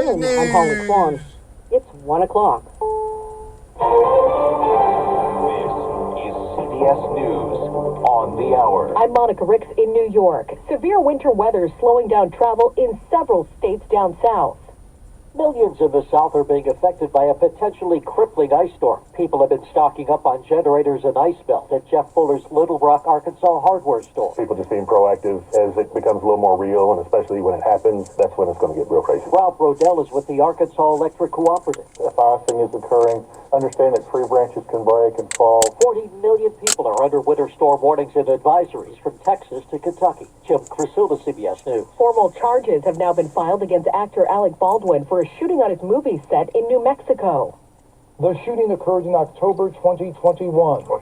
afternoon. I'm Holly Kwan. It's 1 o'clock. This is CBS News on the hour. I'm Monica Ricks in New York. Severe winter weather is slowing down travel in several states down south. Millions in the South are being affected by a potentially crippling ice storm. People have been stocking up on generators and ice melt at Jeff Fuller's Little Rock, Arkansas hardware store. People just being proactive as it becomes a little more real, and especially when it happens, that's when it's going to get real crazy. Ralph Rodell is with the Arkansas Electric Cooperative. If icing is occurring, understand that tree branches can break and fall. 40 million people are under winter storm warnings and advisories from Texas to Kentucky. Jim Crisilda, CBS News. Formal charges have now been filed against actor Alec Baldwin for a shooting on his movie set in New Mexico. The shooting occurred in October 2021. Two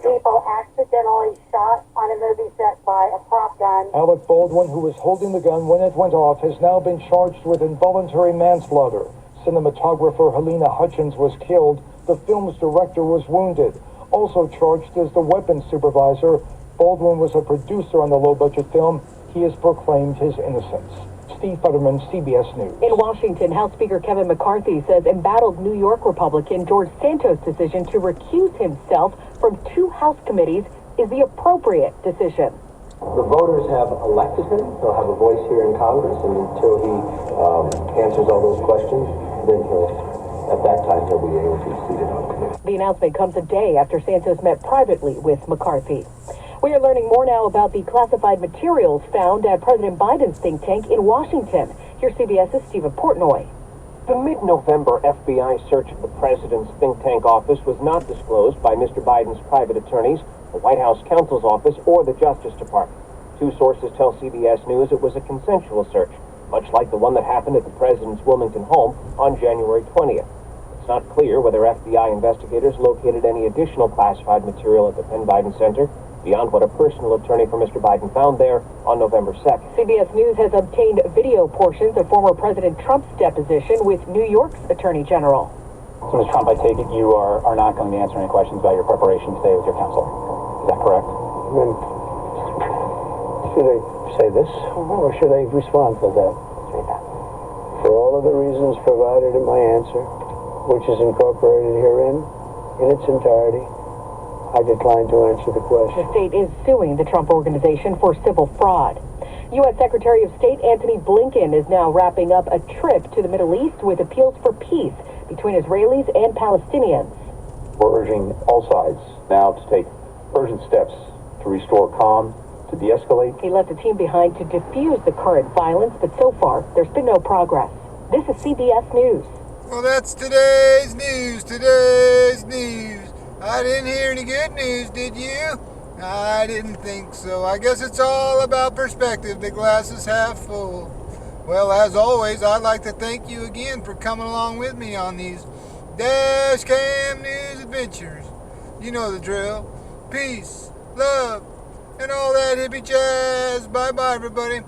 people accidentally shot on a movie set by a prop gun. Alec Baldwin, who was holding the gun when it went off, has now been charged with involuntary manslaughter. Cinematographer Helena Hutchins was killed. The film's director was wounded. Also charged is the weapons supervisor. Baldwin was a producer on the low-budget film. He has proclaimed his innocence. Steve Futterman, CBS News. In Washington, House Speaker Kevin McCarthy says embattled New York Republican George Santos' decision to recuse himself from 2 House committees is the appropriate decision. The voters have elected him. He'll have a voice here in Congress, and until he answers all those questions, then at that time he'll be able to be seated on committee. The announcement comes a day after Santos met privately with McCarthy. We are learning more now about the classified materials found at President Biden's think tank in Washington. Here's CBS's Stephen Portnoy. The mid-November FBI search of the president's think tank office was not disclosed by Mr. Biden's private attorneys, the White House counsel's office, or the Justice Department. 2 sources tell CBS News it was a consensual search, much like the one that happened at the president's Wilmington home on January 20th. It's not clear whether FBI investigators located any additional classified material at the Penn Biden Center beyond what a personal attorney for Mr. Biden found there on November 2nd. CBS News has obtained video portions of former President Trump's deposition with New York's Attorney General. So, Ms. Trump, I take it you are not going to answer any questions about your preparation today with your counsel. Is that correct? Should I say this, or should I respond to that? For all of the reasons provided in my answer, which is incorporated herein in its entirety, I decline to answer the question. The state is suing the Trump Organization for civil fraud. U.S. Secretary of State Antony Blinken is now wrapping up a trip to the Middle East with appeals for peace between Israelis and Palestinians. We're urging all sides now to take urgent steps to restore calm, to de-escalate. He left a team behind to defuse the current violence, but so far, there's been no progress. This is CBS News. Well, that's today's news. I didn't hear any good news, did you? I didn't think so. I guess it's all about perspective. The glass is half full. Well, as always, I'd like to thank you again for coming along with me on these Dash Cam News adventures. You know the drill. Peace, love, and all that hippie jazz. Bye-bye, everybody.